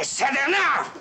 I said enough!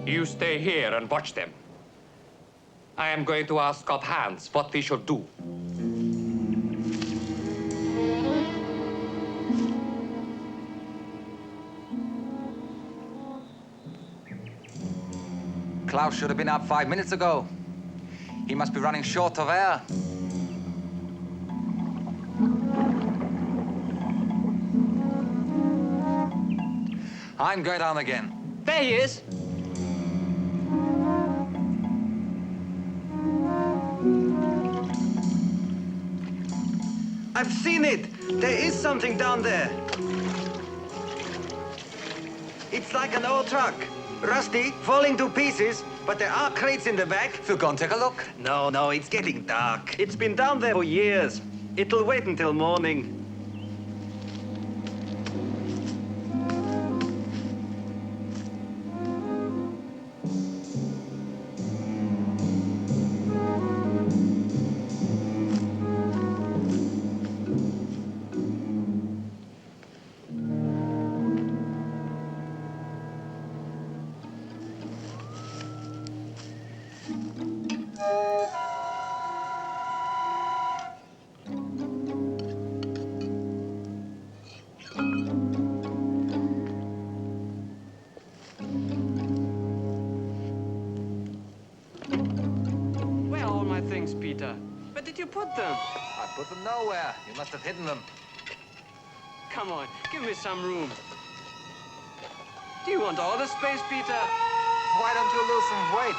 You stay here and watch them. I am going to ask of Hans what we should do. Klaus should have been up 5 minutes ago. He must be running short of air. I'm going down again. There he is. I've seen it. There is something down there. It's like an old truck. Rusty, falling to pieces, but there are crates in the back. We'll go and take a look. No, it's getting dark. It's been down there for years. It'll wait until morning. Peter. Where did you put them? I put them nowhere. You must have hidden them. Come on, give me some room. Do you want all the space, Peter? Why don't you lose some weight?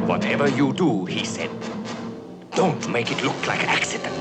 Whatever you do, he said, don't make it look like accident.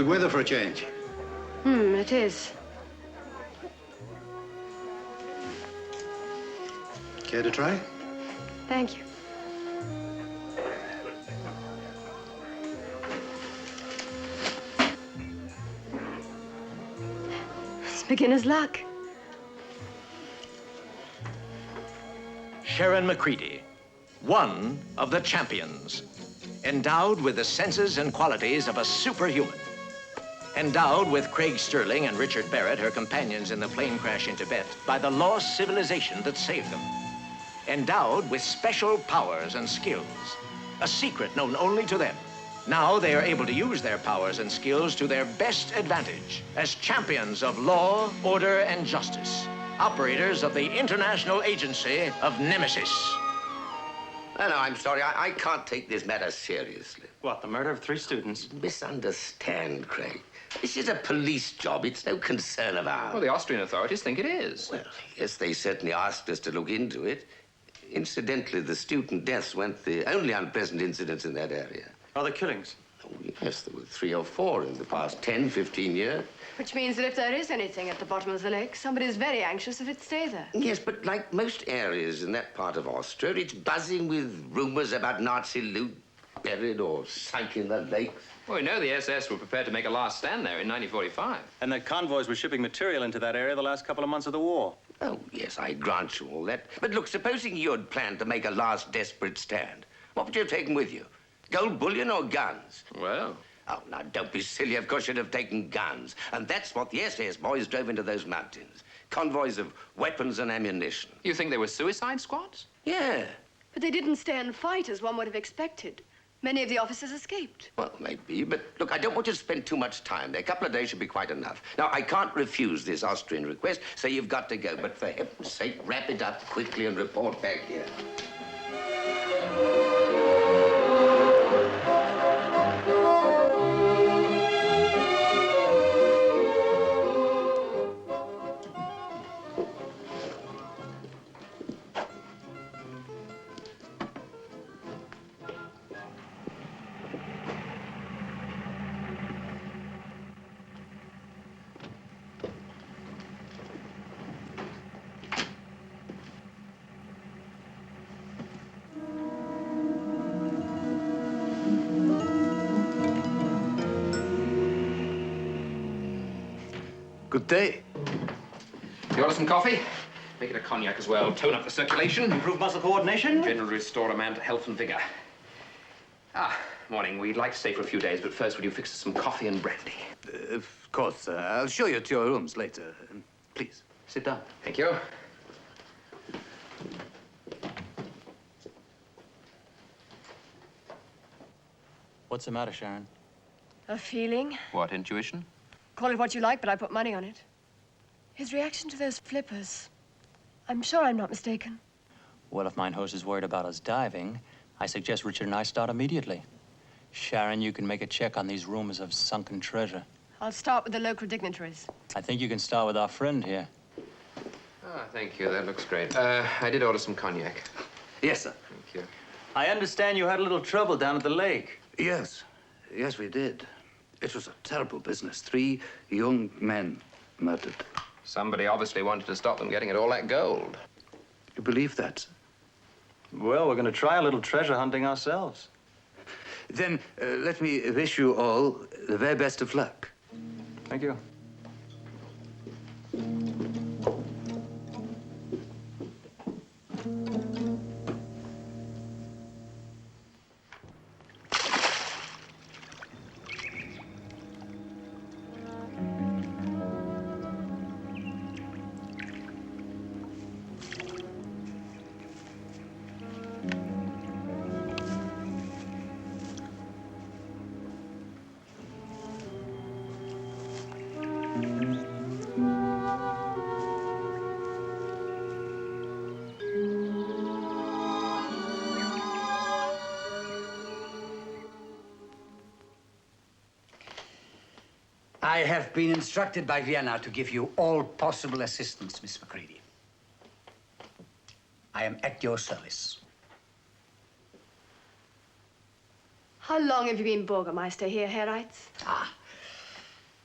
good weather for a change. It is. Care to try? Thank you. It's beginner's luck. Sharon McCready, one of the champions, endowed with the senses and qualities of a superhuman. Endowed with Craig Sterling and Richard Barrett, her companions in the plane crash in Tibet, by the lost civilization that saved them. Endowed with special powers and skills, a secret known only to them. Now they are able to use their powers and skills to their best advantage as champions of law, order, and justice. Operators of the International Agency of Nemesis. No, I'm sorry. I can't take this matter seriously. What, the murder of 3 students? Misunderstand, Craig. This is a police job. It's no concern of ours. Well, the Austrian authorities think it is. Well, yes, they certainly asked us to look into it. Incidentally, the student deaths weren't the only unpleasant incidents in that area. Other killings? Oh, yes, there were 3 or 4 in the past 10, 15 years. Which means that if there is anything at the bottom of the lake, somebody's very anxious if it stay there. Yes, but like most areas in that part of Austria, it's buzzing with rumors about Nazi loot buried or sunk in the lakes. Well, we know the SS were prepared to make a last stand there in 1945. And that convoys were shipping material into that area the last couple of months of the war. Oh, yes, I grant you all that. But look, supposing you'd planned to make a last desperate stand, what would you have taken with you? Gold bullion or guns? Well, Oh, now, don't be silly. Of course you'd have taken guns. And that's what the SS boys drove into those mountains. Convoys of weapons and ammunition. you think they were suicide squads? Yeah. But they didn't stay and fight as one would have expected. Many of the officers escaped. Well, maybe, but look, I don't want you to spend too much time there. A couple of days should be quite enough. Now, I can't refuse this Austrian request, so you've got to go. But for heaven's sake, wrap it up quickly and report back here. Good day. You order some coffee? Make it a cognac as well. Tone up the circulation. Improve muscle coordination? Generally restore a man to health and vigor. Morning. We'd like to stay for a few days, but first would you fix us some coffee and brandy? Of course. I'll show you to your rooms later. Please, sit down. Thank you. What's the matter, Sharon? A feeling? What, intuition? Call it what you like, but I put money on it. His reaction to those flippers. I'm sure I'm not mistaken. Well, if mine host is worried about us diving, I suggest Richard and I start immediately. Sharon, you can make a check on these rumors of sunken treasure. I'll start with the local dignitaries. I think you can start with our friend here. Thank you. That looks great. I did order some cognac. Yes, sir. Thank you. I understand you had a little trouble down at the lake. Yes. Yes, we did. It was a terrible business. 3 young men murdered. Somebody obviously wanted to stop them getting at all that gold. You believe that, sir? Well, we're going to try a little treasure hunting ourselves. Then let me wish you all the very best of luck. Thank you. I have been instructed by Vienna to give you all possible assistance, Miss McCready. I am at your service. How long have you been Bürgermeister here, Herr Reitz?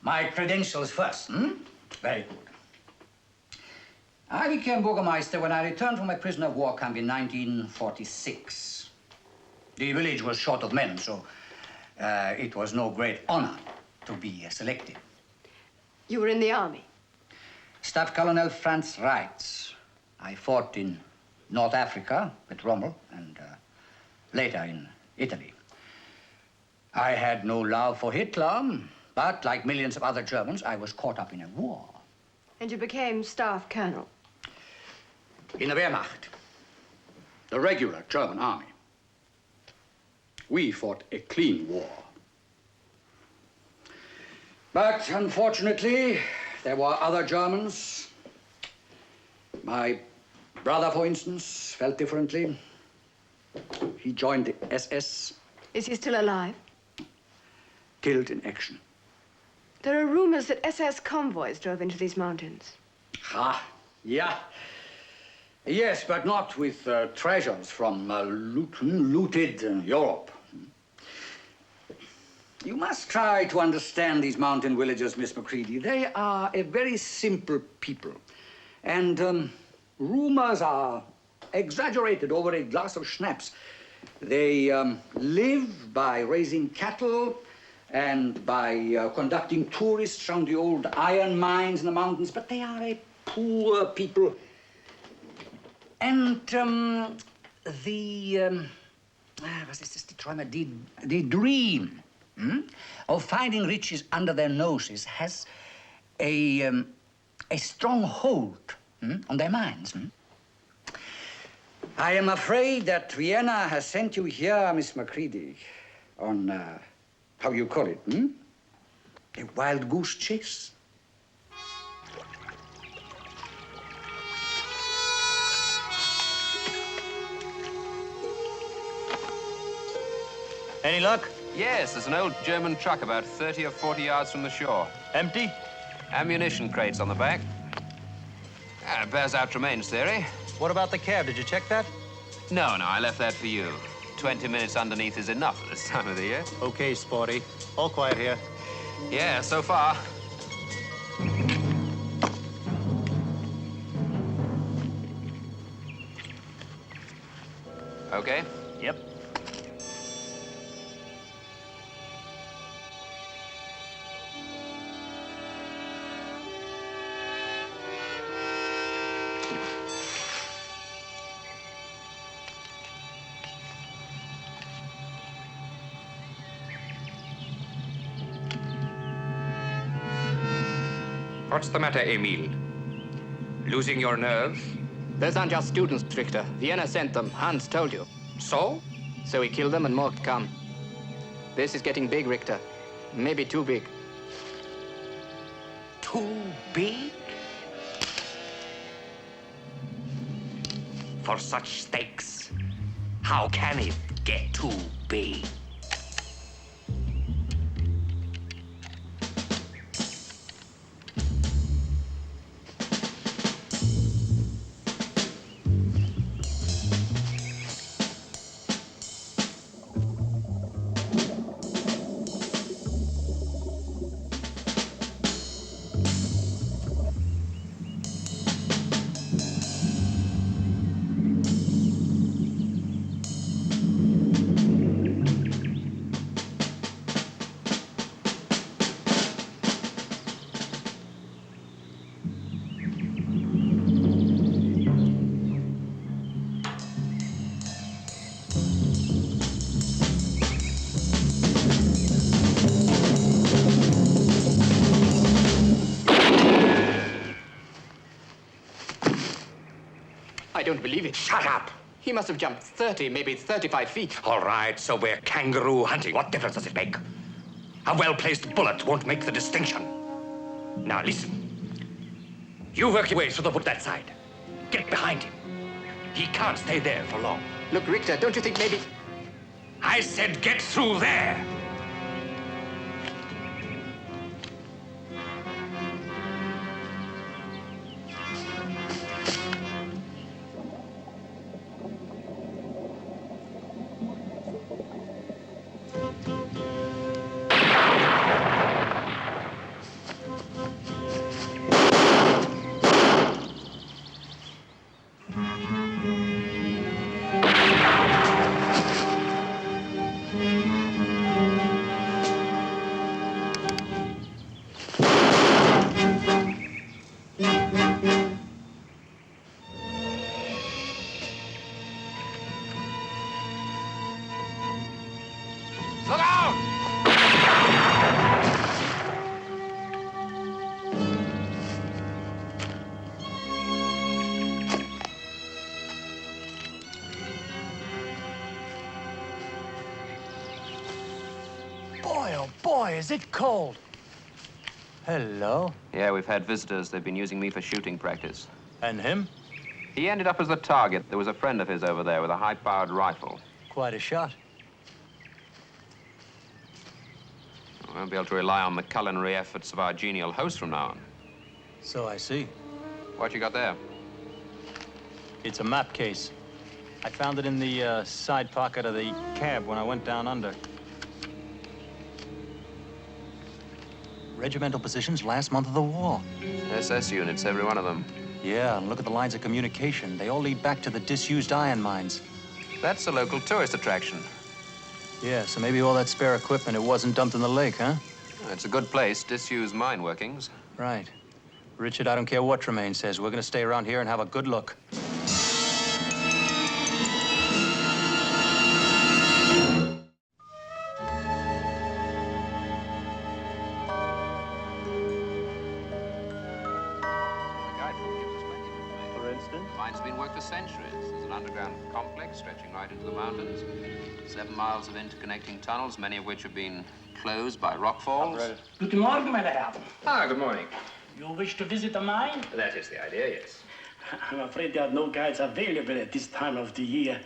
My credentials first, Very good. I became Burgomaster when I returned from a prisoner of war camp in 1946. The village was short of men, so it was no great honor to be selected. You were in the army? Staff Colonel Franz Reitz. I fought in North Africa with Rommel and later in Italy. I had no love for Hitler, but like millions of other Germans, I was caught up in a war. And you became staff colonel? In the Wehrmacht, the regular German army. We fought a clean war. But unfortunately, there were other Germans. My brother, for instance, felt differently. He joined the SS. Is he still alive? Killed in action. There are rumors that SS convoys drove into these mountains. Ah, yeah. Yes, but not with treasures from looted Europe. You must try to understand these mountain villagers, Miss Macready. They are a very simple people. And rumors are exaggerated over a glass of schnapps. They live by raising cattle and by conducting tourists around the old iron mines in the mountains, but they are a poor people. And what is this, the dream of finding riches under their noses has a strong hold on their minds. I am afraid that Vienna has sent you here, Miss Macready, on, how you call it, a wild goose chase. Any luck? Yes, there's an old German truck about 30 or 40 yards from the shore. Empty? Ammunition crates on the back. It bears out Tremaine's theory. What about the cab? Did you check that? No, I left that for you. 20 minutes underneath is enough at this time of the year. Okay, Sporty. All quiet here. Yeah, so far. Okay? Yep. What's the matter, Emil? Losing your nerve? Those aren't just students, Richter. Vienna sent them. Hans told you. So? So we killed them and more to come. This is getting big, Richter. Maybe too big. Too big? For such stakes, how can it get too big? I don't believe it. Shut up! He must have jumped 30, maybe 35 feet. All right, so we're kangaroo hunting. What difference does it make? A well-placed bullet won't make the distinction. Now listen. You work your way through the wood that side. Get behind him. He can't stay there for long. Look, Richter, don't you think maybe... I said get through there! Boy, is it cold. Hello. Yeah, we've had visitors. They've been using me for shooting practice. And him? He ended up as the target. There was a friend of his over there with a high-powered rifle. Quite a shot. I won't be able to rely on the culinary efforts of our genial host from now on. So I see. What you got there? It's a map case. I found it in the side pocket of the cab when I went down under. Regimental positions last month of the war. SS units, every one of them. Yeah, and look at the lines of communication. They all lead back to the disused iron mines. That's a local tourist attraction. Yeah, so maybe all that spare equipment, it wasn't dumped in the lake, huh? It's a good place, disused mine workings. Right. Richard, I don't care what Tremaine says. We're gonna stay around here and have a good look. Mine's been worked for centuries. There's an underground complex stretching right into the mountains. 7 miles of interconnecting tunnels, many of which have been closed by rockfalls. Guten Morgen, meine Herren. Ah, good morning. You wish to visit the mine? That is the idea, yes. I'm afraid there are no guides available at this time of the year.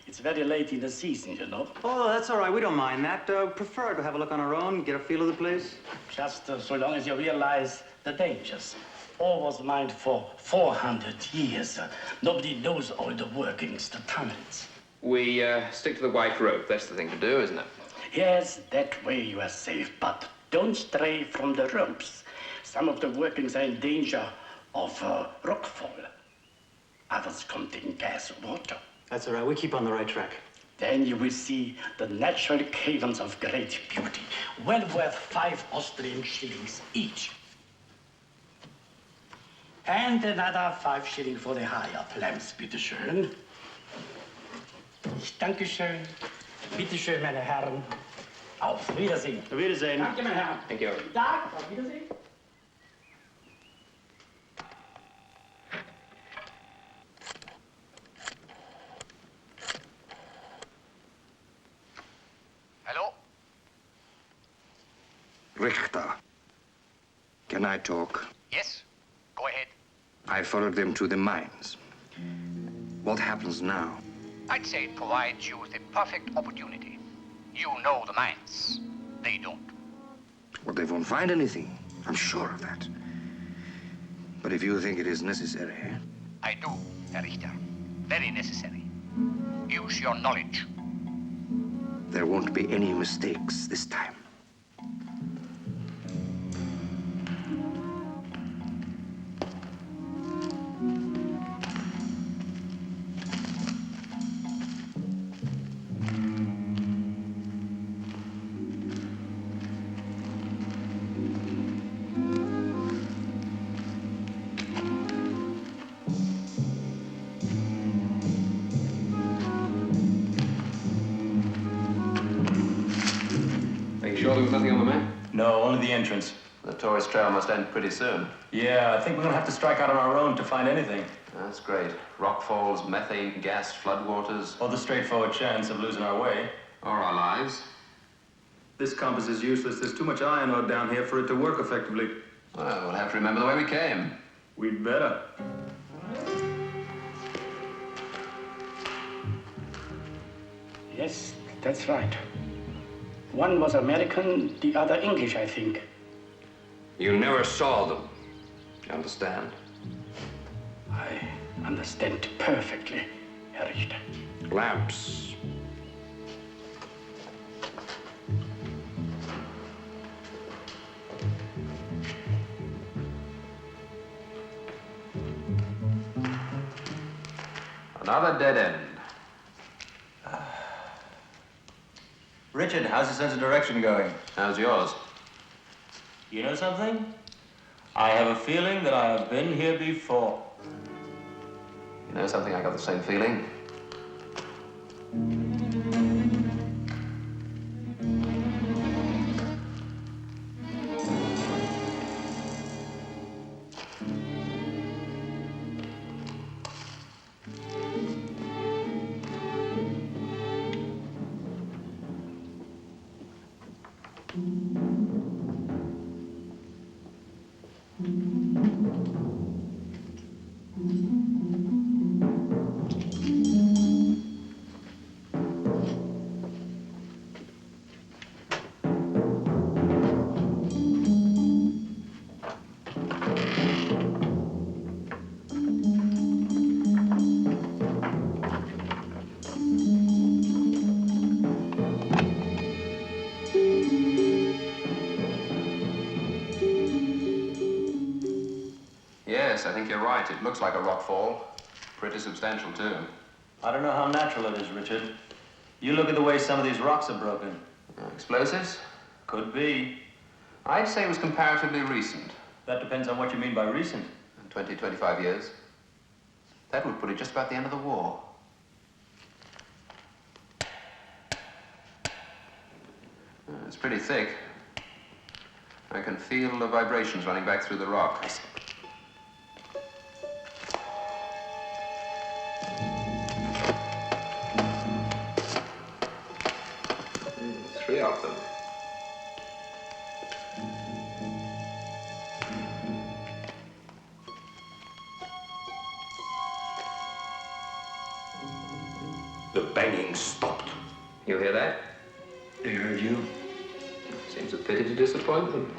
It's very late in the season, you know. Oh, that's all right. We don't mind that. Prefer to have a look on our own, get a feel of the place. Just so long as you realize the dangers. All was mined for 400 years. Nobody knows all the workings, the tunnels. We stick to the white rope. That's the thing to do, isn't it? Yes, that way you are safe, but don't stray from the ropes. Some of the workings are in danger of rockfall. Others contain gas or water. That's all right. We keep on the right track. Then you will see the natural caverns of great beauty, well worth 5 Austrian shillings each. And another 5 shillings for the high-up lamps, bitteschön. Dankeschön. Bitteschön, meine Herren. Auf Wiedersehen. Auf Wiedersehen. Danke, meine Herren. Thank you. Tag, auf Wiedersehen. Hello? Richter, can I talk? Yes? Go ahead. I followed them to the mines. What happens now? I'd say it provides you with a perfect opportunity. You know the mines. They don't. Well, they won't find anything. I'm sure of that. But if you think it is necessary... I do, Herr Richter. Very necessary. Use your knowledge. There won't be any mistakes this time. Sure there was nothing on the map? No, only the entrance. The tourist trail must end pretty soon. Yeah, I think we're gonna have to strike out on our own to find anything. That's great. Rockfalls, methane gas, floodwaters. Or the straightforward chance of losing our way. Or our lives. This compass is useless. There's too much iron ore down here for it to work effectively. Well, we'll have to remember the way we came. We'd better. Yes, that's right. One was American, the other English, I think. You never saw them. You understand? I understand perfectly, Herr Richter. Lamps. Another dead end. Richard, how's your sense of direction going? How's yours? You know something? I have a feeling that I have been here before. You know something? I got the same feeling. I think you're right. It looks like a rock fall. Pretty substantial, too. I don't know how natural it is, Richard. You look at the way some of these rocks are broken. Explosives? Could be. I'd say it was comparatively recent. That depends on what you mean by recent. 20, 25 years. That would put it just about the end of the war. It's pretty thick. I can feel the vibrations running back through the rock. 3 of them. The banging stopped. You hear that? They heard you. Seems a pity to disappoint them.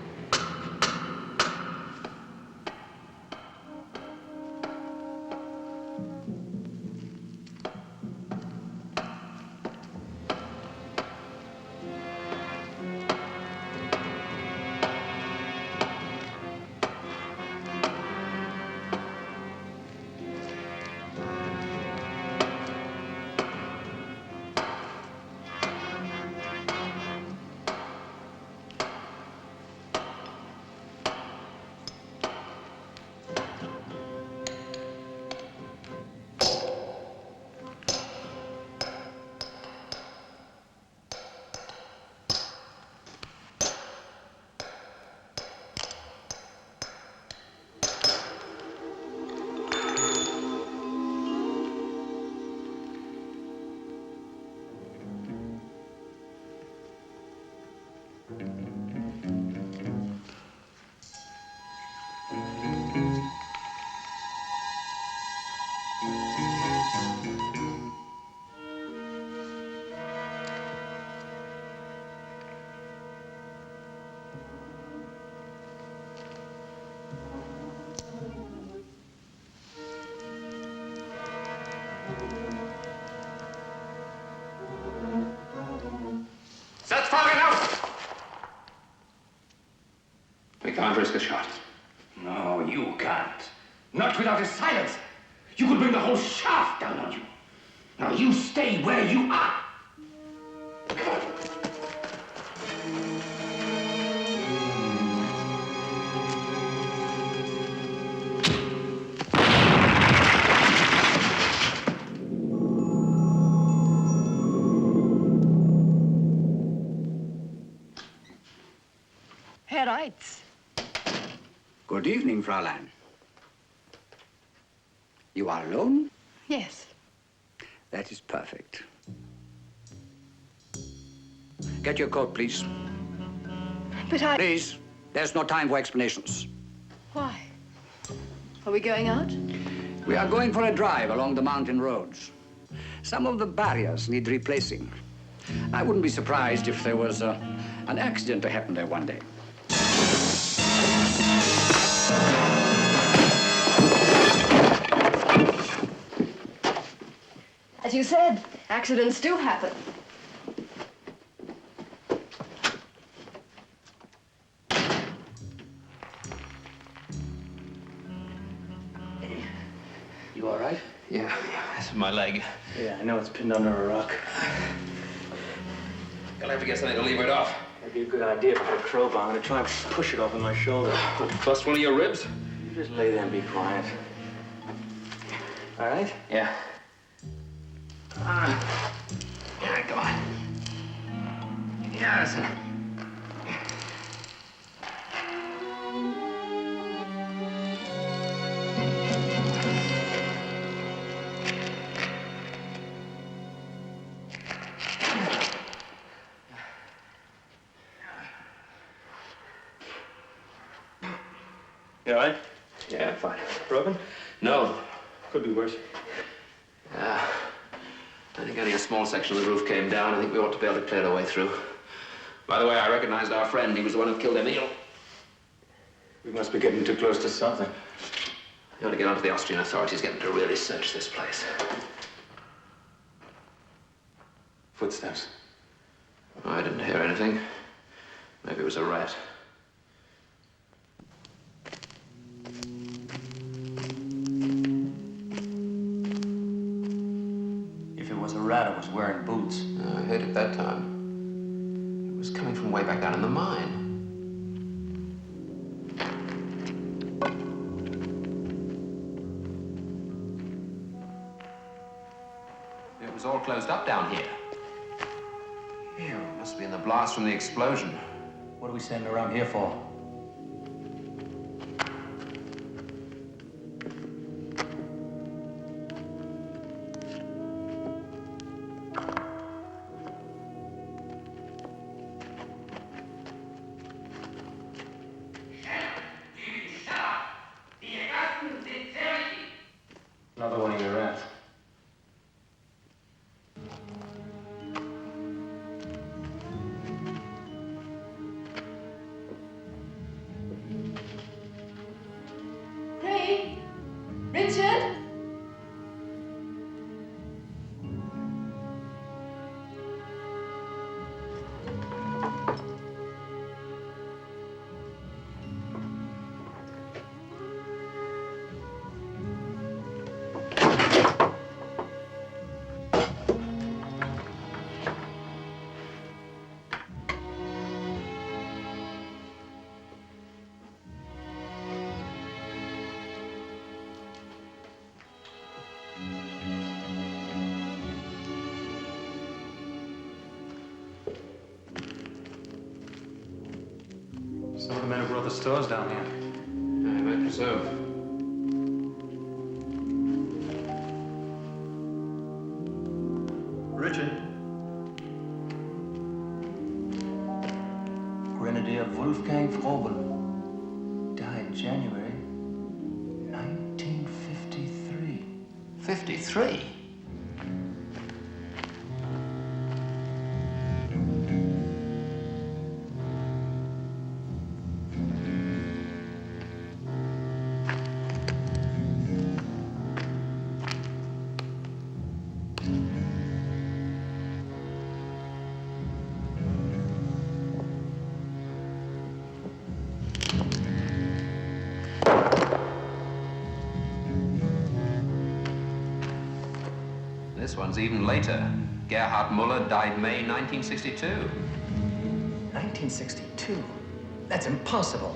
That's far enough! We can't risk a shot. No, you can't. Not without his silence. You could bring the whole shaft down on you. Now you stay where you are. Herr Reitz. Good evening, Fräulein. You are alone? Yes. That is perfect. Get your coat, please. But I... Please, there's no time for explanations. Why? Are we going out? We are going for a drive along the mountain roads. Some of the barriers need replacing. I wouldn't be surprised if there was an accident to happen there one day. As you said, accidents do happen. You all right? Yeah, that's my leg. Yeah, I know it's pinned under a rock. Gonna have to get something to lever it off. That'd be a good idea for a crowbar. I'm gonna try and push it off of my shoulder. Bust one of your ribs? You just lay there and be quiet. All right? Yeah. Yeah, go on. Yes. You all right? Yeah, fine. Broken? No. Could be worse. I think only a small section of the roof came down. I think we ought to be able to clear our way through. By the way, I recognized our friend. He was the one who killed Emil. We must be getting too close to something. You ought to get onto the Austrian authorities, get them to really search this place. Footsteps. I didn't hear anything. Maybe it was a rat. boots. I heard it that time. It was coming from way back down in the mine. It was all closed up down here. Ew, it must be in the blast from the explosion. What are we standing around here for? Another one of your rats. Craig? Richard? Some of the men who brought the stores down here. I imagine so. Richard. Grenadier Wolfgang Frobel. Died January 1953. 53? This one's even later. Gerhard Muller died May 1962. 1962? That's impossible.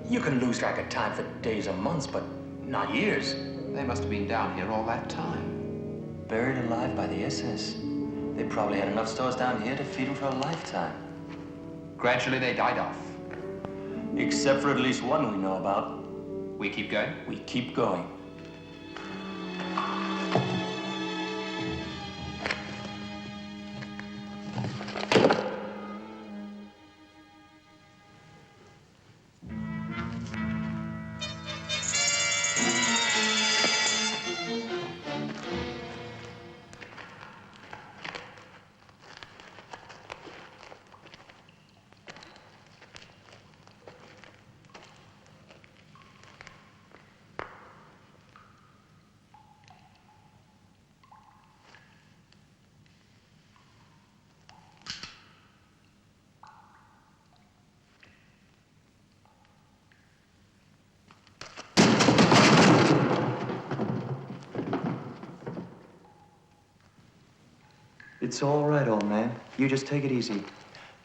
You can lose track of time for days or months, but not years. They must have been down here all that time. Buried alive by the SS. They probably had enough stores down here to feed them for a lifetime. Gradually they died off. Except for at least one we know about. We keep going? We keep going. It's all right, old man. You just take it easy.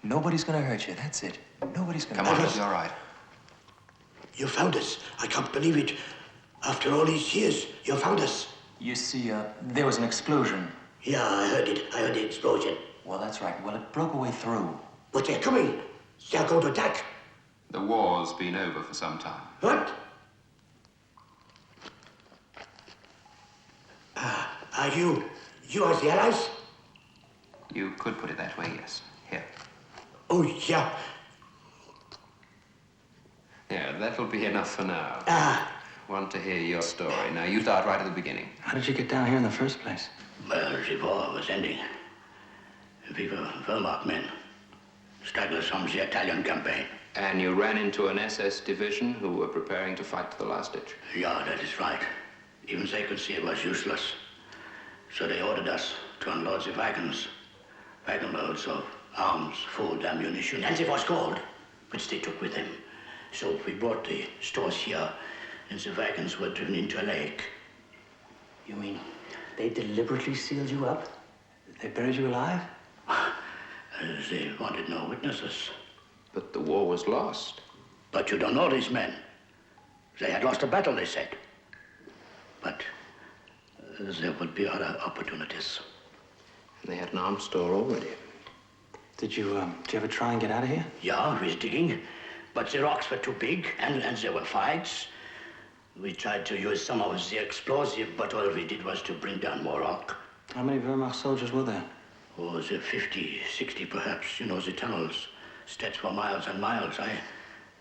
Nobody's gonna hurt you, that's it. Nobody's gonna Come on, hurt it's you. all right. You found us. I can't believe it. After all these years, you found us. You see, there was an explosion. Yeah, I heard it. I heard the explosion. Well, that's right. Well, it broke away through. But they're coming. They're going to attack. The war's been over for some time. What? Are you are the Allies? You could put it that way, yes. Here. Oh, yeah. Yeah, that'll be enough for now. Ah. Want to hear your story. Now, you start right at the beginning. How did you get down here in the first place? Well, the war was ending. We were Wehrmacht men. Stragglers from the Italian campaign. And you ran into an SS division who were preparing to fight to the last ditch. Yeah, that is right. Even they could see it was useless. So they ordered us to unload the wagons. Wagon loads of arms, food, ammunition, and they was gold, which they took with them. So we brought the stores here, and the wagons were driven into a lake. You mean they deliberately sealed you up? They buried you alive? They wanted no witnesses. But the war was lost. But you don't know these men. They had lost a battle, they said. But there would be other opportunities. And they had an arms store already. Did you ever try and get out of here? Yeah, we was digging. But the rocks were too big, and there were fights. We tried to use some of the explosive, but all we did was to bring down more rock. How many Wehrmacht soldiers were there? Oh, the 50, 60 perhaps. You know, the tunnels stretch for miles and miles. I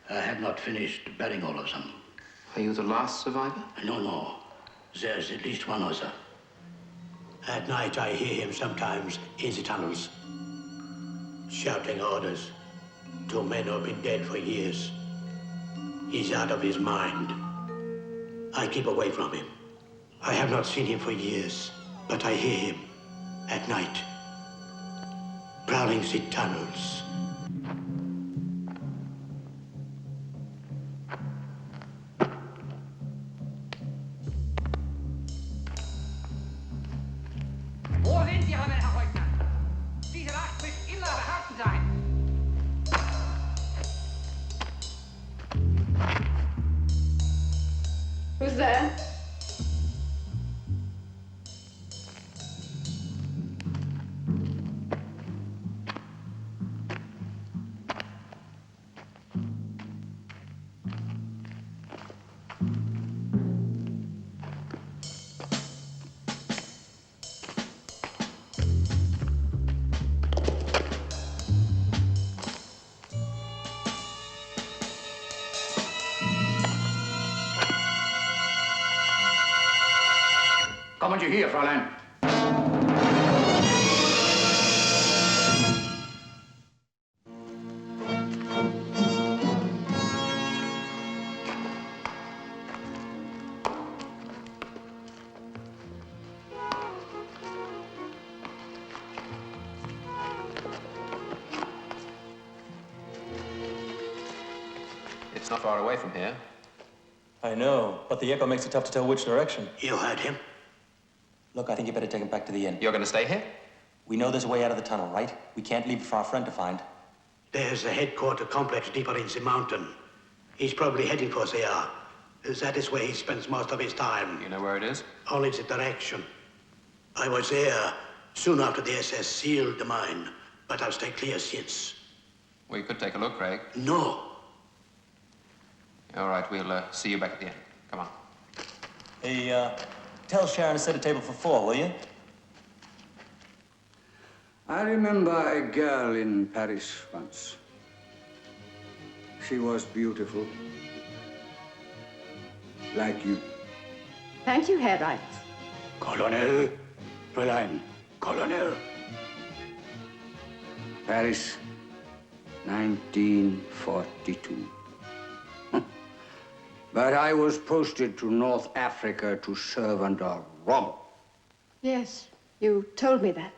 had not finished burying all of them. Are you the last survivor? No. There's at least one other. At night, I hear him sometimes in the tunnels, shouting orders to men who have been dead for years. He's out of his mind. I keep away from him. I have not seen him for years, but I hear him at night, prowling the tunnels. Wo sind Ihre Männer, Herr Leutnant? Diese Wacht muss immer behalten sein. Who's there? Kommen Sie hier, Fräulein. It's not far away from here. I know, but the echo makes it tough to tell which direction. You heard him? Look, I think you better take him back to the inn. You're going to stay here? We know there's a way out of the tunnel, right? We can't leave it for our friend to find. There's a headquarter complex deeper in the mountain. He's probably heading for there. That is where he spends most of his time. You know where it is? Only the direction. I was there soon after the SS sealed the mine, but I've stayed clear since. We could take a look, Craig. No. All right, we'll see you back at the inn. Come on. Hey, tell Sharon to set a table for 4, will you? I remember a girl in Paris once. She was beautiful. Like you. Thank you, Herr Reitz. Colonel. Fräulein. Colonel. Paris, 1942. But I was posted to North Africa to serve under Rommel. Yes, you told me that.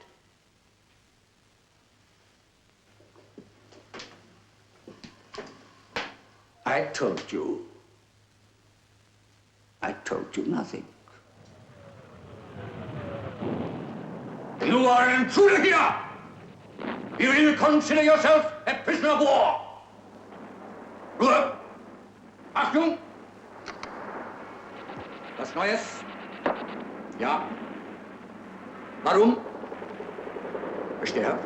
I told you. I told you nothing. You are an intruder here! You didn't consider yourself a prisoner of war! Ruhe! Achtung! Was Neues? Ja. Warum? Verstehe.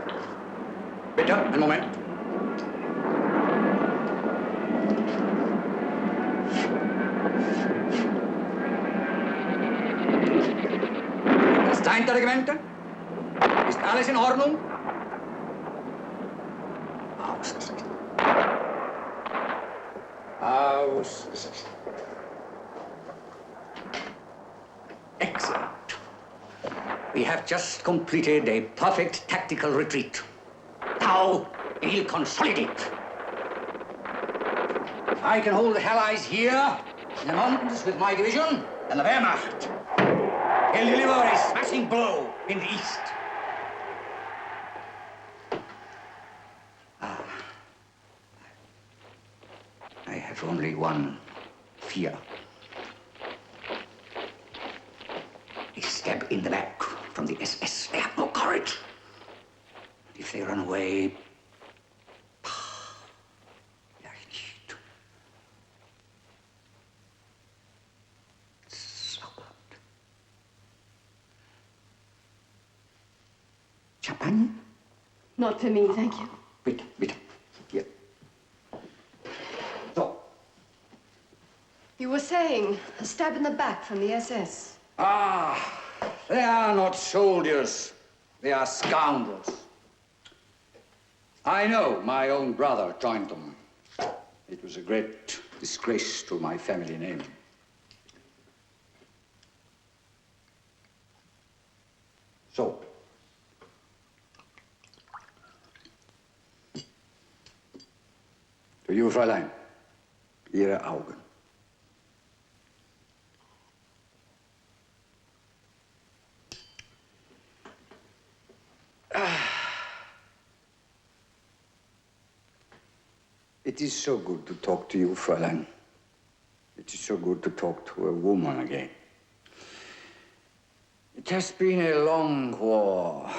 Bitte, einen Moment. Das deine Regimente? Ist alles in Ordnung? Ausgezeichnet. Ausgezeichnet. Excellent. We have just completed a perfect tactical retreat. Now, we'll consolidate. I can hold the Allies here in the mountains with my division and the Wehrmacht. He'll deliver a smashing blow in the east. I have only one fear. A stab in the back from the SS. They have no courage. courage. If they run away, champagne? Not for me, thank you. Bitte. Here. So. You were saying a stab in the back from the SS. Ah, they are not soldiers. They are scoundrels. I know my own brother joined them. It was a great disgrace to my family name. So. To you, Fräulein, Ihre Augen. It is so good to talk to you, Fräulein. It is so good to talk to a woman again. It has been a long war.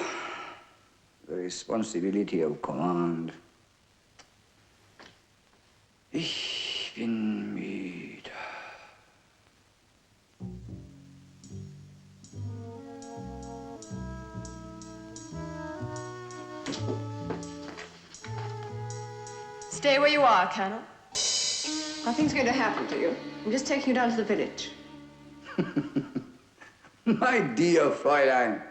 The responsibility of command. Ich bin müde. Stay where you are, Colonel. Nothing's going to happen to you. I'm just taking you down to the village. My dear Fräulein,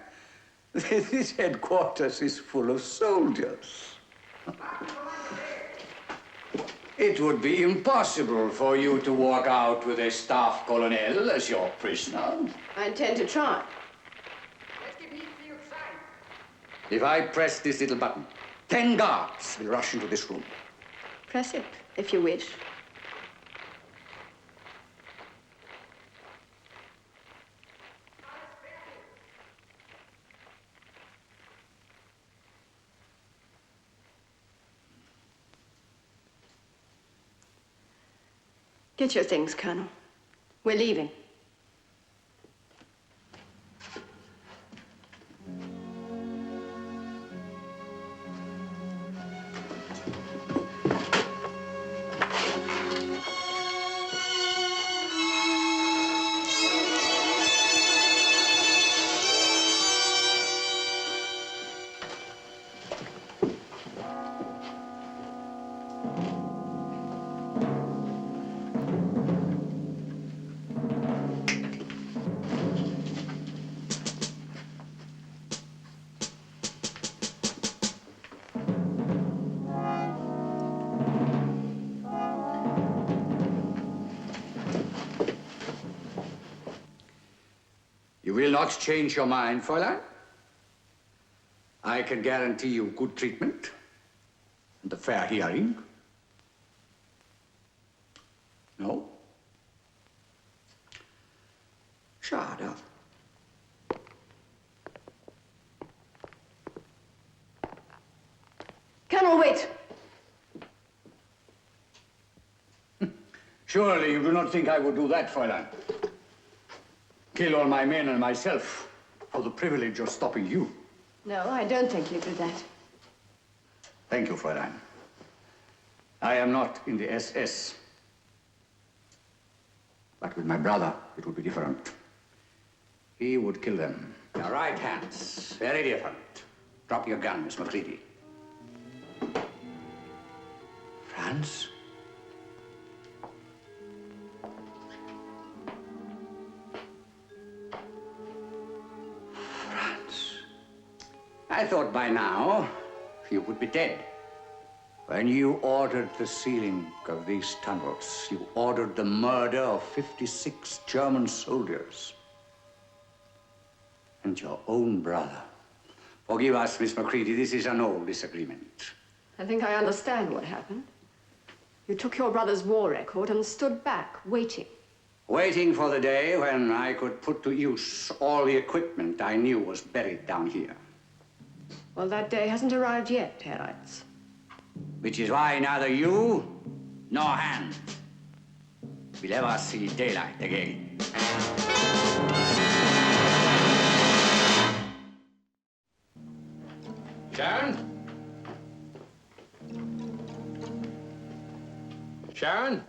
this headquarters is full of soldiers. It would be impossible for you to walk out with a staff colonel as your prisoner. I intend to try. If I press this little button, 10 guards will rush into this room. Press it, if you wish. Get your things, Colonel. We're leaving. You will not change your mind, Fräulein. I can guarantee you good treatment and a fair hearing. No? Schade. Colonel, wait. Surely you do not think I would do that, Fräulein. Kill all my men and myself for the privilege of stopping you. No, I don't think you do that. Thank you, Fräulein. I am not in the SS. But with my brother, it would be different. He would kill them. Your right hands, very different. Drop your gun, Miss Macready. Franz? I thought by now you would be dead. When you ordered the sealing of these tunnels, you ordered the murder of 56 German soldiers. And your own brother. Forgive us, Miss Macready, this is an old disagreement. I think I understand what happened. You took your brother's war record and stood back, waiting. Waiting for the day when I could put to use all the equipment I knew was buried down here. Well, that day hasn't arrived yet, Herr Reitz. Which is why neither you nor Hans will ever see daylight again. Sharon? Sharon?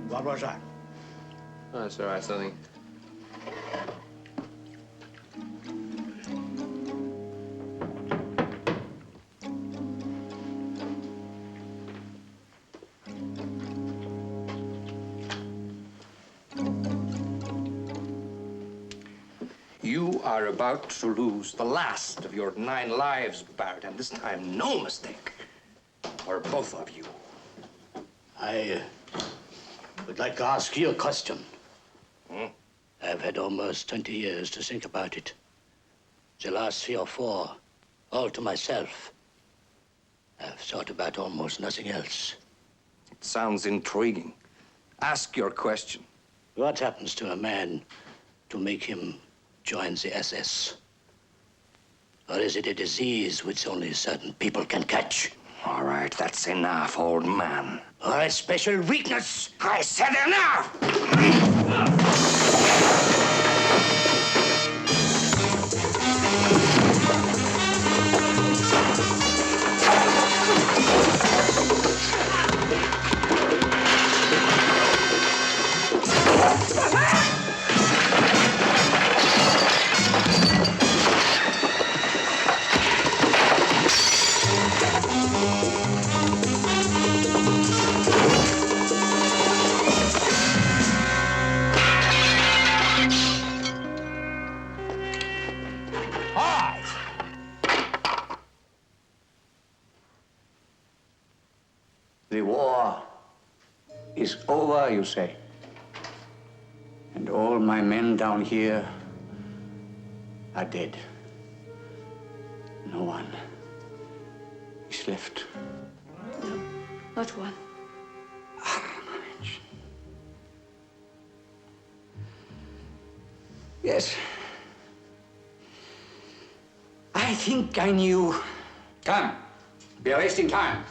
What was that? Oh, that's all right, something. You are about to lose the last of your 9 lives, Barrett, and this time no mistake. Or both of you. I would like to ask you a question. Hmm? I've had almost 20 years to think about it. The last 3 or 4, all to myself. I've thought about almost nothing else. It sounds intriguing. Ask your question. What happens to a man to make him join the SS? Or is it a disease which only certain people can catch? All right, that's enough, old man. Or a special weakness? I said enough! The war is over, you say. And all my men down here are dead. No one is left. No, not one. Yes. I think I knew. Come, we are wasting time.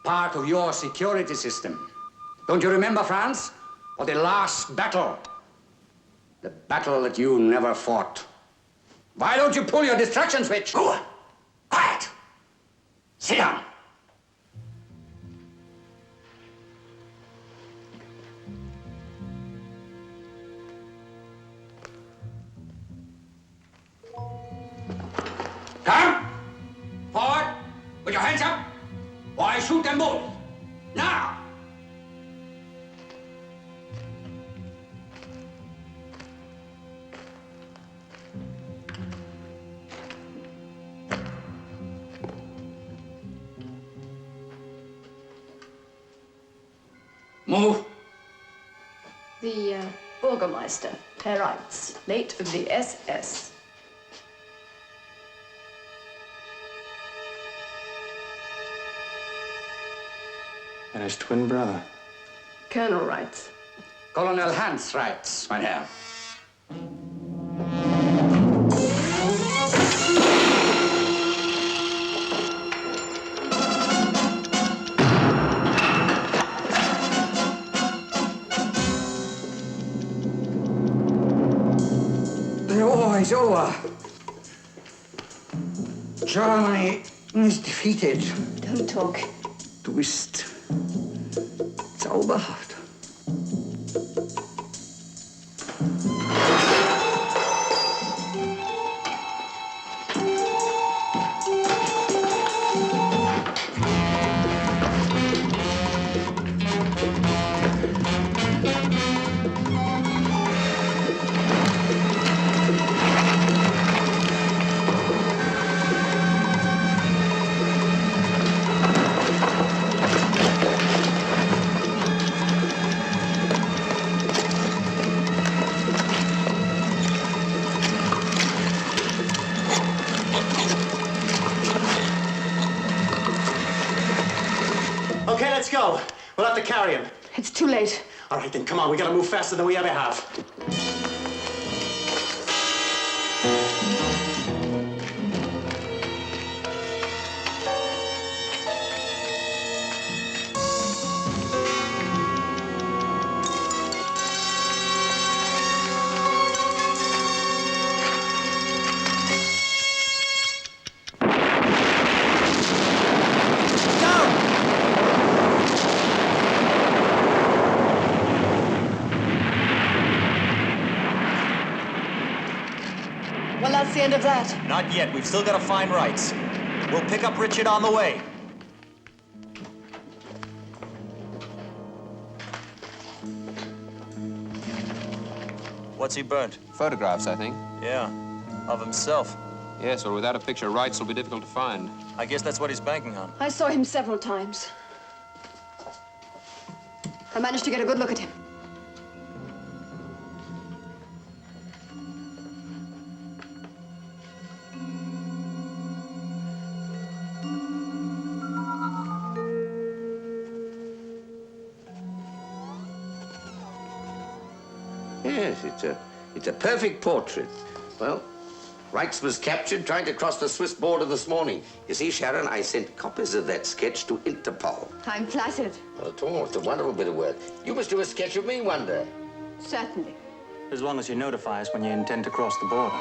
Part of your security system. Don't you remember, France? Or the last battle? The battle that you never fought. Why don't you pull your distraction switch? Go. Quiet. Sit down. Come. Forward. With your hands up. Or I shoot them both. Now! Move. The Burgermeister, Herr Reitz, late of the SS. And his twin brother. Colonel Reitz. Colonel Hans Reitz, mein Herr. The war is over. Germany is defeated. Don't talk. Du bist zauberhaft. Okay, let's go. We'll have to carry him. It's too late. All right, then, come on. We gotta move faster than we ever have. Well, that's the end of that. Not yet. We've still got to find rights. We'll pick up Richard on the way. What's he burnt? Photographs, I think. Yeah, of himself. Yes, well, without a picture, rights will be difficult to find. I guess that's what he's banking on. I saw him several times. I managed to get a good look at him. Yes, it's a perfect portrait. Well, Reitz was captured trying to cross the Swiss border this morning. You see, Sharon, I sent copies of that sketch to Interpol. I'm flattered. Not at all. It's a wonderful bit of work. You must do a sketch of me one day. Certainly. As long as you notify us when you intend to cross the border.